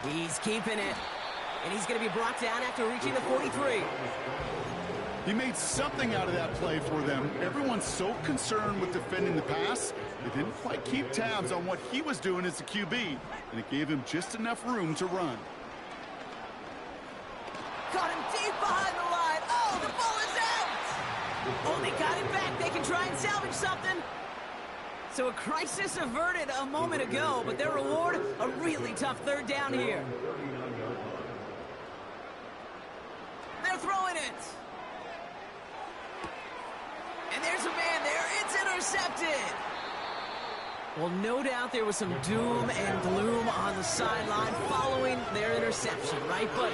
He's keeping it. And he's going to be brought down after reaching the 43. He made something out of that play for them. Everyone's so concerned with defending the pass, they didn't quite keep tabs on what he was doing as a QB, and it gave him just enough room to run. Caught him deep behind the line. Oh, the ball is out! Oh, they got him back. They can try and salvage something. So a crisis averted a moment ago, but their reward, a really tough 3rd down here. They're throwing it. And there's a man there. It's intercepted. Well, no doubt there was some doom and gloom on the sideline following their interception, right? But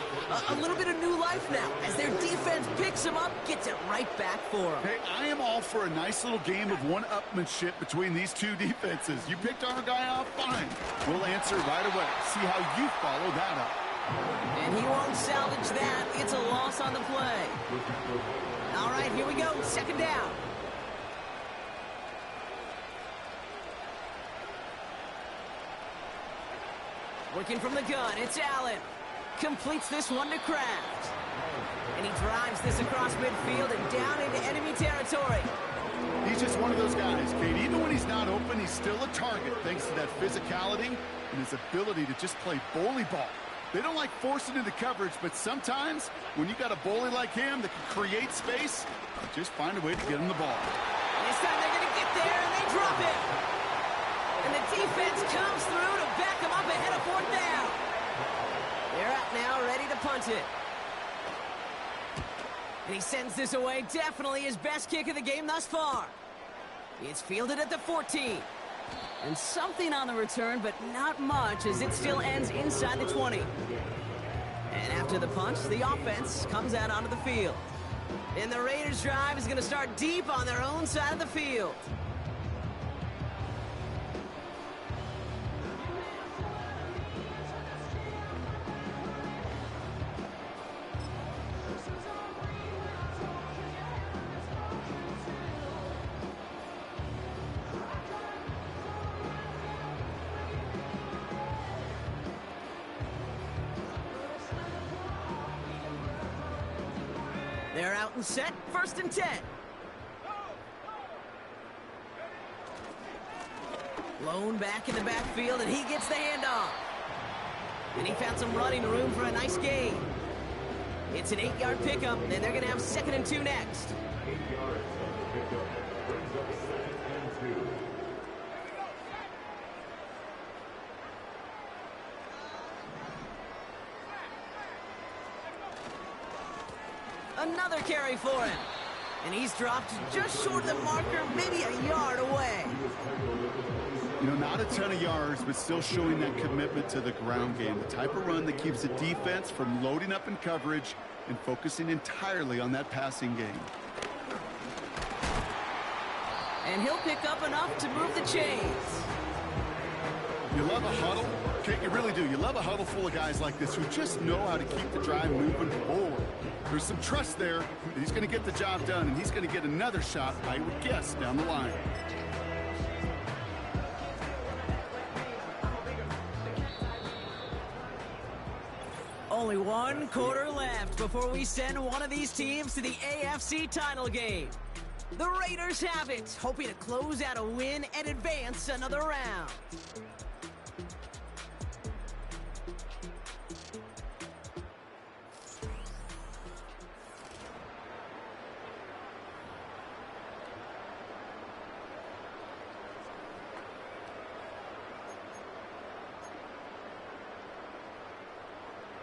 a little bit of new life now as their defense picks them up, gets it right back for them. Hey, I am all for a nice little game of one-upmanship between these two defenses. You picked our guy off, fine. We'll answer right away. See how you follow that up. And he won't salvage that. It's a loss on the play. All right, here we go. 2nd down. Working from the gun, it's Allen. Completes this one to Kraft. And he drives this across midfield and down into enemy territory. He's just one of those guys, Kate. Even when he's not open, he's still a target thanks to that physicality and his ability to just play bully ball. They don't like forcing into coverage, but sometimes when you got a bully like him that can create space, just find a way to get him the ball. And this time they're going to get there, and they drop it. And the defense comes through to back them up ahead of 4th down. They're out now, ready to punt it. And he sends this away. Definitely his best kick of the game thus far. It's fielded at the 14. And something on the return, but not much, as it still ends inside the 20. And after the punch, the offense comes out onto the field. And the Raiders' drive is going to start deep on their own side of the field. They're out and set, 1st and 10. Blown back in the backfield, and he gets the handoff. And he found some running room for a nice gain. It's an 8-yard pickup, and they're going to have 2nd and 2 next. 8 yards of the pickup brings up 2nd and 2. Another carry for him. And he's dropped just short of the marker, maybe a yard away. You know, not a ton of yards, but still showing that commitment to the ground game. The type of run that keeps the defense from loading up in coverage and focusing entirely on that passing game. And he'll pick up enough to move the chains. You love a huddle? Okay, you really do. You love a huddle full of guys like this who just know how to keep the drive moving forward. There's some trust there that he's going to get the job done, and he's going to get another shot, I would guess, down the line. Only 1 quarter left before we send one of these teams to the AFC title game. The Raiders have it, hoping to close out a win and advance another round.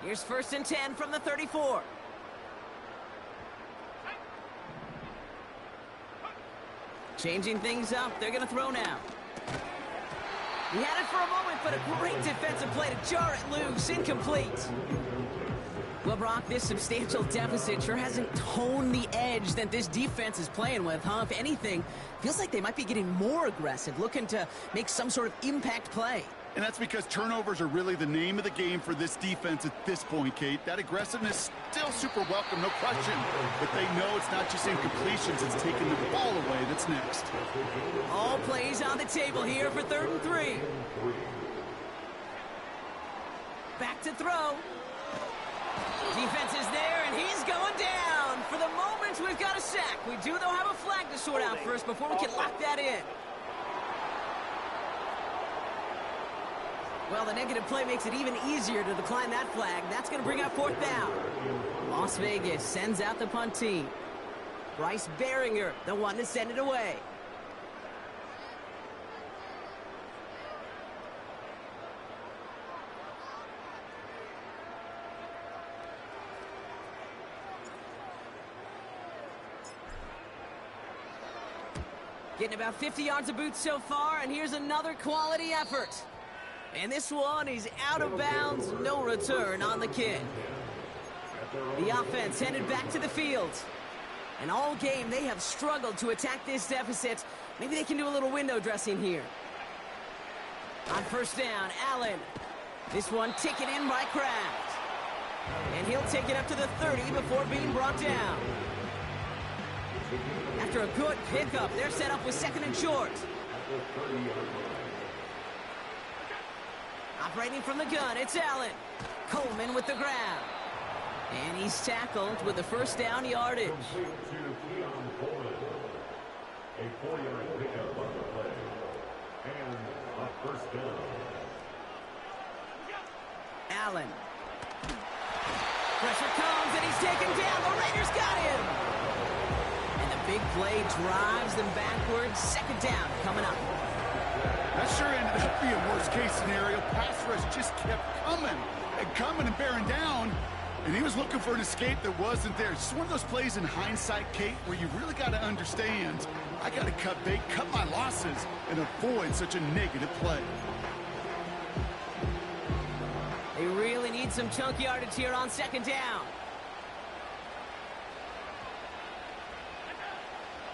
Here's 1st and 10 from the 34. Changing things up. They're going to throw now. He had it for a moment, but a great defensive play to jar it loose. Incomplete. Well, Brock, this substantial deficit sure hasn't toned the edge that this defense is playing with, huh? If anything, feels like they might be getting more aggressive, looking to make some sort of impact play. And that's because turnovers are really the name of the game for this defense at this point, Kate. That aggressiveness still super welcome, no question. But they know it's not just incompletions, it's taking the ball away that's next. All plays on the table here for 3rd and 3. Back to throw. Defense is there, and he's going down. For the moment, we've got a sack. We do, though, have a flag to sort out first before we can lock that in. Well, the negative play makes it even easier to decline that flag. That's going to bring up 4th down. Las Vegas sends out the punt team. Bryce Behringer, the one to send it away. Getting about 50 yards of boots so far, and here's another quality effort. And this one is out of bounds, no return on the kick. The offense headed back to the field. And all game, they have struggled to attack this deficit. Maybe they can do a little window dressing here. On 1st down, Allen. This one taken in by Kraft. And he'll take it up to the 30 before being brought down. After a good pickup, they're set up with 2nd and short. Operating from the gun, it's Allen. Coleman with the grab. And he's tackled with the 1st down yardage. A 4-yard pickup on the play. And a 1st down. Allen. Pressure comes, and he's taken down. The Raiders got him. And the big play drives them backwards. 2nd down coming up. That sure ended up being worst-case scenario. Pass rush just kept coming and bearing down. And he was looking for an escape that wasn't there. It's just one of those plays in hindsight, Kate, where you really got to understand, I got to cut bait, cut my losses, and avoid such a negative play. They really need some chunk yardage here on second down.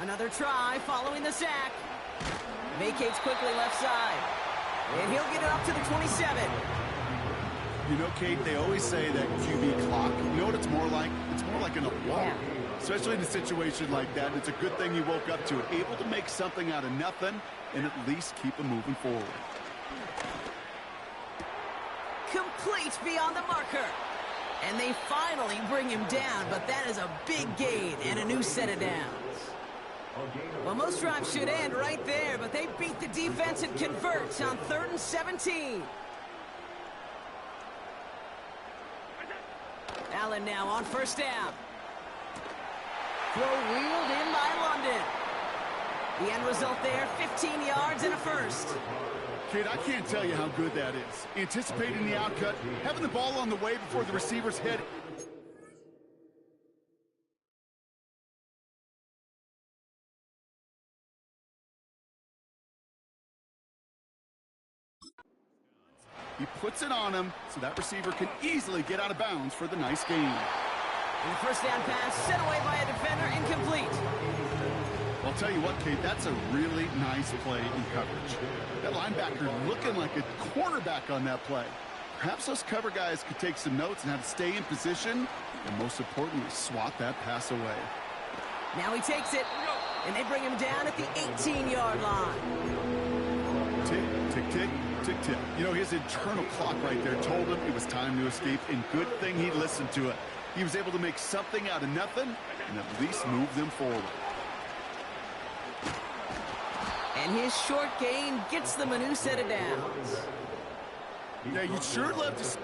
Another try following the sack. Vacates quickly left side. And he'll get it up to the 27. You know, Kate, they always say that QB clock, you know what it's more like? It's more like an alarm, especially in a situation like that. It's a good thing he woke up to it, able to make something out of nothing and at least keep him moving forward. Complete beyond the marker. And they finally bring him down, but that is a big gain and a new set of downs. Well, most drives should end right there, but they beat the defense and convert on 3rd and 17. Allen now on first down. Throw wheeled in by London. The end result there, 15 yards and a first. Kid, I can't tell you how good that is. Anticipating the outcut, having the ball on the way before the receiver's head. He puts it on him so that receiver can easily get out of bounds for the nice gain. And the first down pass sent away by a defender, incomplete. I'll tell you what, Kate, that's a really nice play in coverage. That linebacker looking like a cornerback on that play. Perhaps those cover guys could take some notes and how to stay in position, and most importantly, swat that pass away. Now he takes it, and they bring him down at the 18-yard line. Tick, tick, tick, tick, tick. You know, his internal clock right there told him it was time to escape, and good thing he listened to it. He was able to make something out of nothing and at least move them forward. And his short gain gets them a new set of downs. Yeah, you'd sure love to see.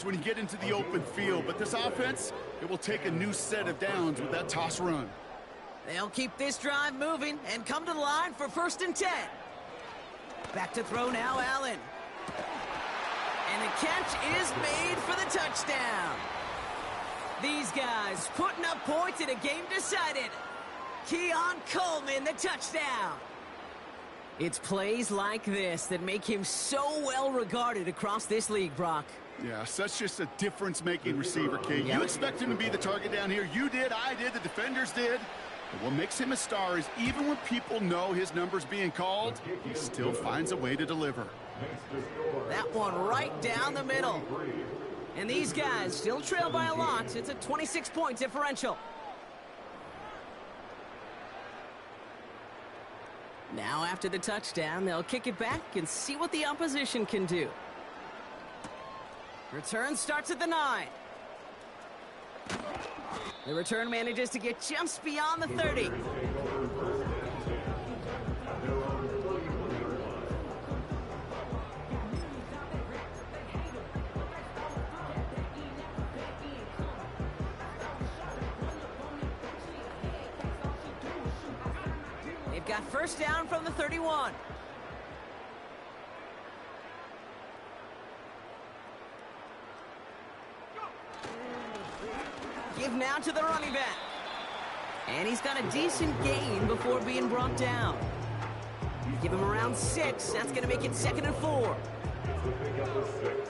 When you get into the open field, but this offense, it will take a new set of downs with that toss run. They'll keep this drive moving and come to the line for 1st and 10. Back to throw now, Allen. And the catch is made for the touchdown. These guys putting up points in a game decided. Keon Coleman, the touchdown. It's plays like this that make him so well regarded across this league, Brock. Yeah, such just a difference-making receiver, Kate. Yep. You expect him to be the target down here. You did, I did, the defenders did. But what makes him a star is even when people know his number's being called, he still finds a way to deliver. That one right down the middle. And these guys still trail by a lot. It's a 26-point differential. Now after the touchdown, they'll kick it back and see what the opposition can do. Return starts at the 9. The return manages to get just beyond the 30. They've got first down from the 31. Give now to the running back. And he's got a decent gain before being brought down. Give him around 6. That's going to make it 2nd and 4. to pick up the 6.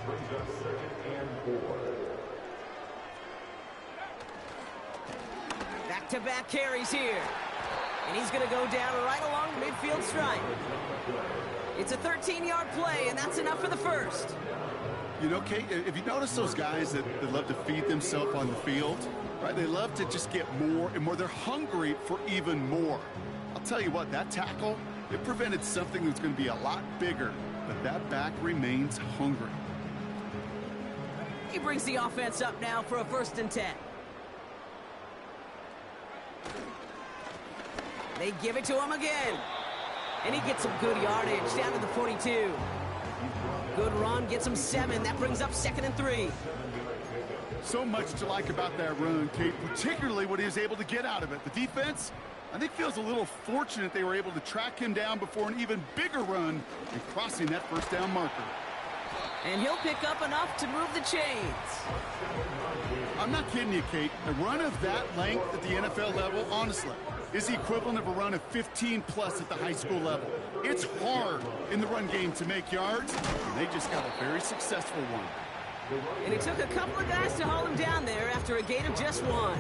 Brings up 2nd and 4. Back-to-back carries here. And he's going to go down right along the midfield stripe. It's a 13-yard play, and that's enough for the first. You know, Kate, if you notice those guys that love to feed themselves on the field, right? They love to just get more and more. They're hungry for even more. I'll tell you what, that tackle, it prevented something that's going to be a lot bigger, but that back remains hungry. He brings the offense up now for a 1st and 10. They give it to him again. And he gets some good yardage down to the 42. Good run, gets him 7. That brings up 2nd and 3. So much to like about that run, Kate, particularly what he was able to get out of it. The defense, I think, feels a little fortunate they were able to track him down before an even bigger run and crossing that 1st down marker. And he'll pick up enough to move the chains. I'm not kidding you, Kate. A run of that length at the NFL level, honestly, is the equivalent of a run of 15-plus at the high school level. It's hard in the run game to make yards, and they just got a very successful one. And it took a couple of guys to haul him down there after a gain of just 1.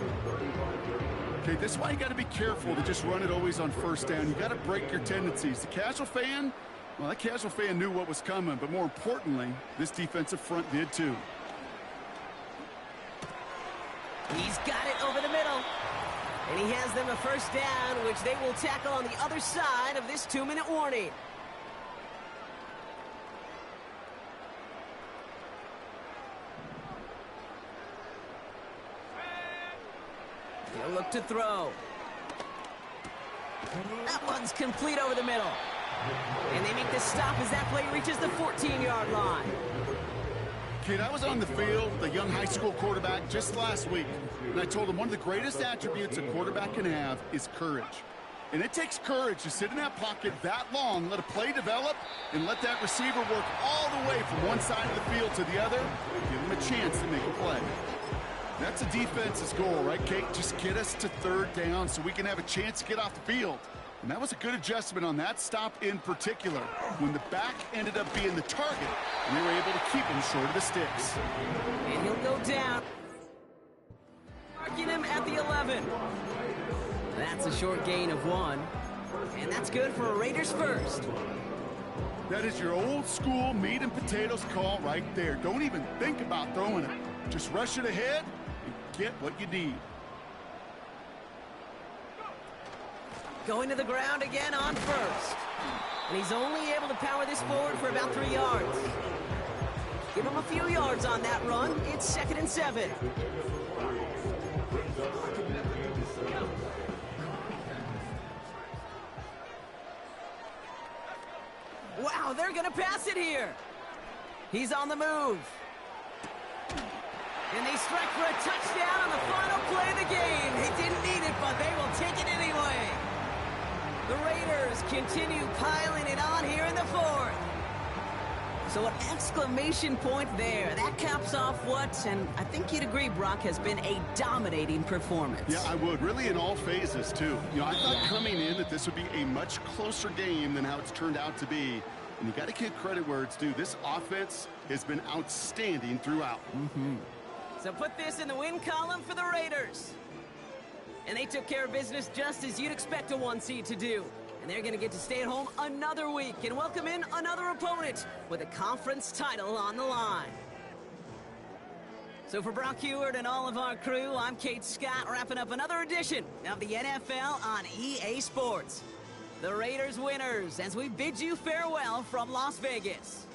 Okay, this is why you got to be careful to just run it always on 1st down. You got to break your tendencies. The casual fan, well, that casual fan knew what was coming, but more importantly, this defensive front did too. He's got it over the middle. And he has them a 1st down, which they will tackle on the other side of this 2-minute warning. He'll look to throw. That one's complete over the middle. And they make the stop as that play reaches the 14-yard line. Kid, I was on the field with a young high school quarterback just last week, and I told him one of the greatest attributes a quarterback can have is courage. And it takes courage to sit in that pocket that long, let a play develop, and let that receiver work all the way from one side of the field to the other, give him a chance to make a play. That's a defense's goal, right, Kate? Just get us to 3rd down so we can have a chance to get off the field. And that was a good adjustment on that stop in particular, when the back ended up being the target, and they were able to keep him short of the sticks. And he'll go down. Marking him at the 11. That's a short gain of 1. And that's good for a Raiders 1st. That is your old school meat and potatoes call right there. Don't even think about throwing it. Just rush it ahead and get what you need. Going to the ground again on 1st. And he's only able to power this forward for about 3 yards. Give him a few yards on that run. It's 2nd and 7. Wow, they're going to pass it here. He's on the move. And they strike for a touchdown on the final play of the game. They didn't need it, but they will take it anyway. The Raiders continue piling it on here in the 4th. So an exclamation point there. That caps off what, and I think you'd agree, Brock, has been a dominating performance. Yeah, I would. Really in all phases, too. You know, I thought coming in that this would be a much closer game than how it's turned out to be. And you got to give credit where it's due. This offense has been outstanding throughout. So put this in the win column for the Raiders. And they took care of business just as you'd expect a 1 seed to do. And they're going to get to stay at home another week and welcome in another opponent with a conference title on the line. So for Brock Heward and all of our crew, I'm Kate Scott, wrapping up another edition of the NFL on EA Sports. The Raiders winners as we bid you farewell from Las Vegas.